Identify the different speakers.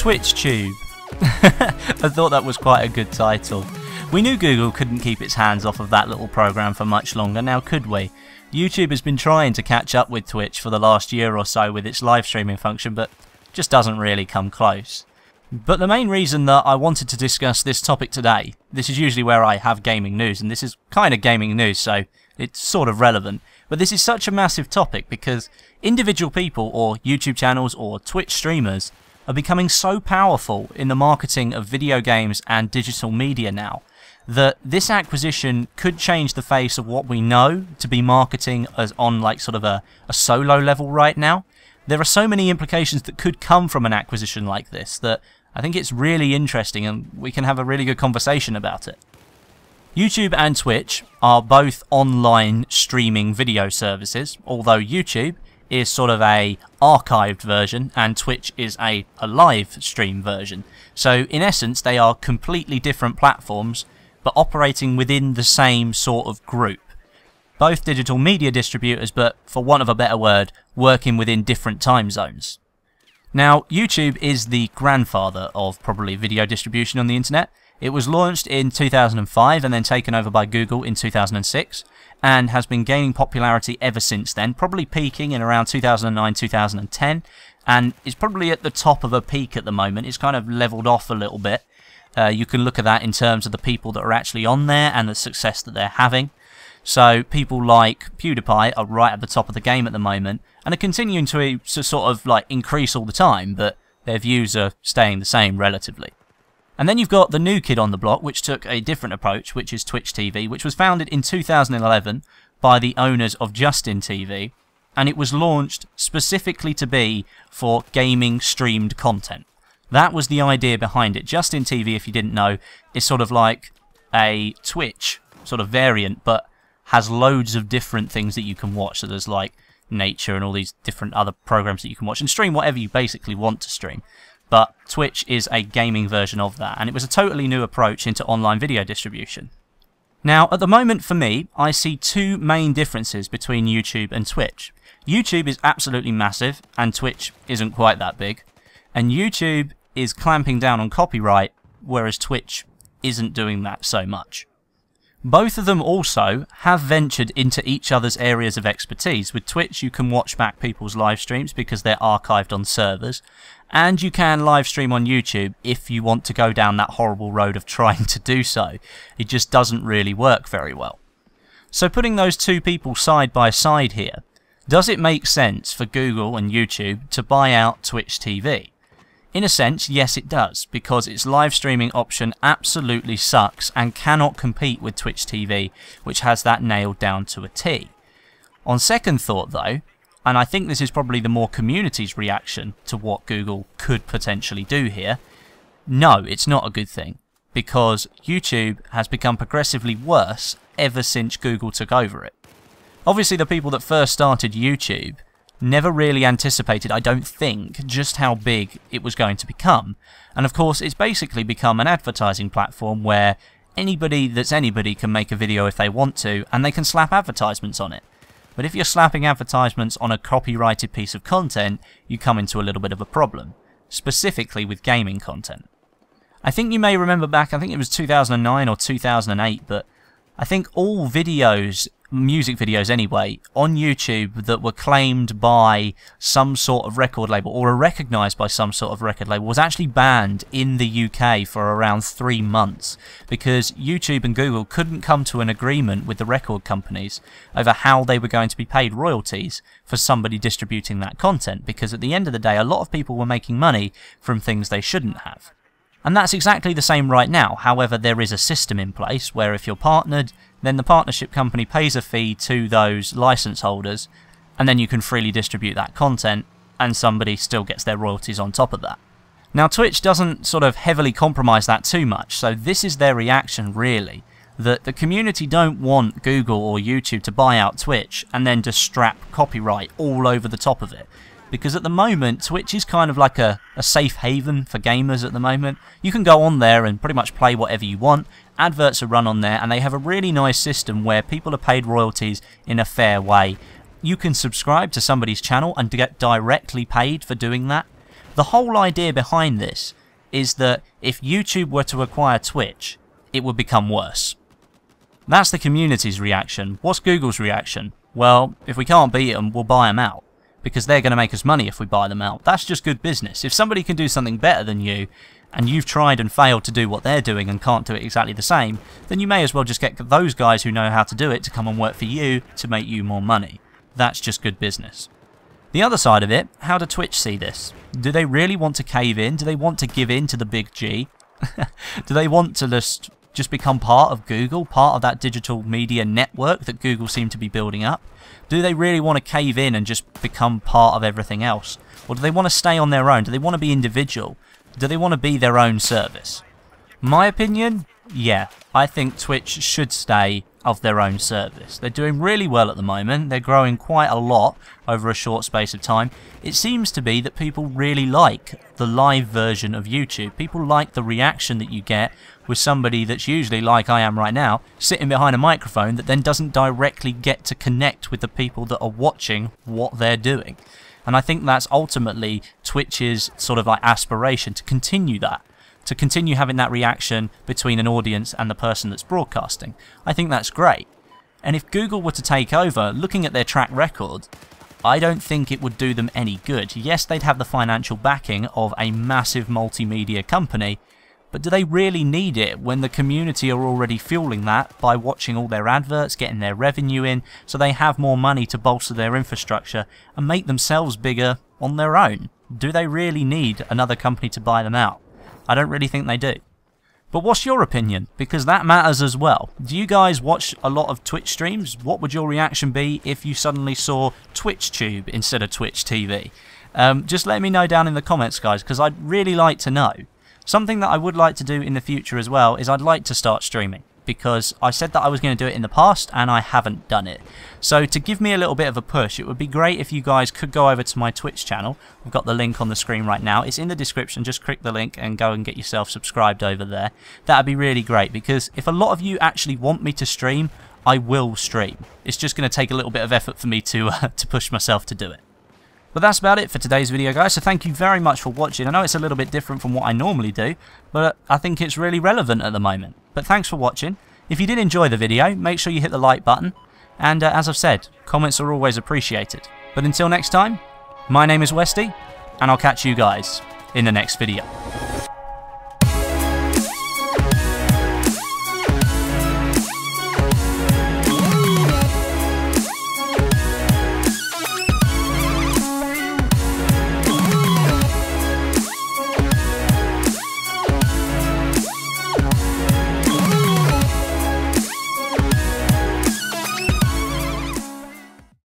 Speaker 1: TwitchTube. I thought that was quite a good title. We knew Google couldn't keep its hands off of that little program for much longer, now could we? YouTube has been trying to catch up with Twitch for the last year or so with its live streaming function, but just doesn't really come close. But the main reason that I wanted to discuss this topic today, this is usually where I have gaming news, and this is kind of gaming news, so it's sort of relevant. But this is such a massive topic because individual people or YouTube channels or Twitch streamers are becoming so powerful in the marketing of video games and digital media now that this acquisition could change the face of what we know to be marketing as on like sort of a solo level right now. There are so many implications that could come from an acquisition like this that I think it's really interesting and we can have a really good conversation about it. YouTube and Twitch are both online streaming video services, although YouTube is sort of a archived version and Twitch is a live stream version. So in essence they are completely different platforms but operating within the same sort of group. Both digital media distributors, but for want of a better word, working within different time zones. Now, YouTube is the grandfather of probably video distribution on the internet. It was launched in 2005 and then taken over by Google in 2006 and has been gaining popularity ever since then, probably peaking in around 2009-2010 and is probably at the top of a peak at the moment. It's kind of leveled off a little bit. You can look at that in terms of the people that are actually on there and the success that they're having. So people like PewDiePie are right at the top of the game at the moment and are continuing to sort of like increase all the time, but their views are staying the same relatively. And then you've got the new kid on the block, which took a different approach, which is Twitch TV, which was founded in 2011 by the owners of Justin TV, and it was launched specifically to be for gaming streamed content. That was the idea behind it. Justin TV, if you didn't know, is sort of like a Twitch sort of variant, but has loads of different things that you can watch. So there's like nature and all these different other programs that you can watch and stream whatever you basically want to stream. But Twitch is a gaming version of that, and it was a totally new approach into online video distribution. Now, at the moment for me, I see two main differences between YouTube and Twitch. YouTube is absolutely massive, and Twitch isn't quite that big. And YouTube is clamping down on copyright, whereas Twitch isn't doing that so much. Both of them also have ventured into each other's areas of expertise. With Twitch you can watch back people's live streams because they're archived on servers, and you can live stream on YouTube if you want to go down that horrible road of trying to do so. It just doesn't really work very well. So putting those two people side by side here, does it make sense for Google and YouTube to buy out Twitch TV? In a sense, yes it does, because its live streaming option absolutely sucks and cannot compete with Twitch TV, which has that nailed down to a T. On second thought though, and I think this is probably the more community's reaction to what Google could potentially do here, no, it's not a good thing, because YouTube has become progressively worse ever since Google took over it. Obviously the people that first started YouTube never really anticipated, I don't think, just how big it was going to become. And of course, it's basically become an advertising platform where anybody that's anybody can make a video if they want to, and they can slap advertisements on it. But if you're slapping advertisements on a copyrighted piece of content, you come into a little bit of a problem, specifically with gaming content. I think you may remember back, I think it was 2009 or 2008, but I think all videos, music videos anyway, on YouTube that were claimed by some sort of record label or are recognised by some sort of record label was actually banned in the UK for around 3 months because YouTube and Google couldn't come to an agreement with the record companies over how they were going to be paid royalties for somebody distributing that content, because at the end of the day a lot of people were making money from things they shouldn't have. And that's exactly the same right now. However, there is a system in place where if you're partnered, then the partnership company pays a fee to those license holders, and then you can freely distribute that content, and somebody still gets their royalties on top of that. Now, Twitch doesn't sort of heavily compromise that too much, so this is their reaction really, that the community don't want Google or YouTube to buy out Twitch and then just strap copyright all over the top of it. Because at the moment, Twitch is kind of like a safe haven for gamers at the moment. You can go on there and pretty much play whatever you want. Adverts are run on there, and they have a really nice system where people are paid royalties in a fair way. You can subscribe to somebody's channel and get directly paid for doing that. The whole idea behind this is that if YouTube were to acquire Twitch, it would become worse. That's the community's reaction. What's Google's reaction? Well, if we can't beat them, we'll buy them out, because they're going to make us money if we buy them out. That's just good business. If somebody can do something better than you, and you've tried and failed to do what they're doing and can't do it exactly the same, then you may as well just get those guys who know how to do it to come and work for you to make you more money. That's just good business. The other side of it, how do Twitch see this? Do they really want to cave in? Do they want to give in to the big G? Do they want to just become part of Google, part of that digital media network that Google seem to be building up? Do they really want to cave in and just become part of everything else? Or do they want to stay on their own? Do they want to be individual? Do they want to be their own service? My opinion? Yeah, I think Twitch should stay of their own service. They're doing really well at the moment. They're growing quite a lot over a short space of time. It seems to be that people really like the live version of YouTube. People like the reaction that you get with somebody that's usually, like I am right now, sitting behind a microphone that then doesn't directly get to connect with the people that are watching what they're doing. And I think that's ultimately Twitch's sort of like aspiration, to continue that. To continue having that reaction between an audience and the person that's broadcasting. I think that's great. And if Google were to take over, looking at their track record, I don't think it would do them any good. Yes, they'd have the financial backing of a massive multimedia company, but do they really need it when the community are already fueling that by watching all their adverts, getting their revenue in, so they have more money to bolster their infrastructure and make themselves bigger on their own? Do they really need another company to buy them out? I don't really think they do. But what's your opinion? Because that matters as well. Do you guys watch a lot of Twitch streams? What would your reaction be if you suddenly saw TwitchTube instead of Twitch TV? Just let me know down in the comments, guys, because I'd really like to know. Something that I would like to do in the future as well is I'd like to start streaming, because I said that I was going to do it in the past and I haven't done it. So to give me a little bit of a push, it would be great if you guys could go over to my Twitch channel. I've got the link on the screen right now. It's in the description. Just click the link and go and get yourself subscribed over there. That'd be really great, because if a lot of you actually want me to stream, I will stream. It's just going to take a little bit of effort for me to push myself to do it. But that's about it for today's video, guys, so thank you very much for watching. I know it's a little bit different from what I normally do, but I think it's really relevant at the moment. But thanks for watching. If you did enjoy the video, make sure you hit the like button, and as I've said, comments are always appreciated. But until next time, my name is Westy, and I'll catch you guys in the next video.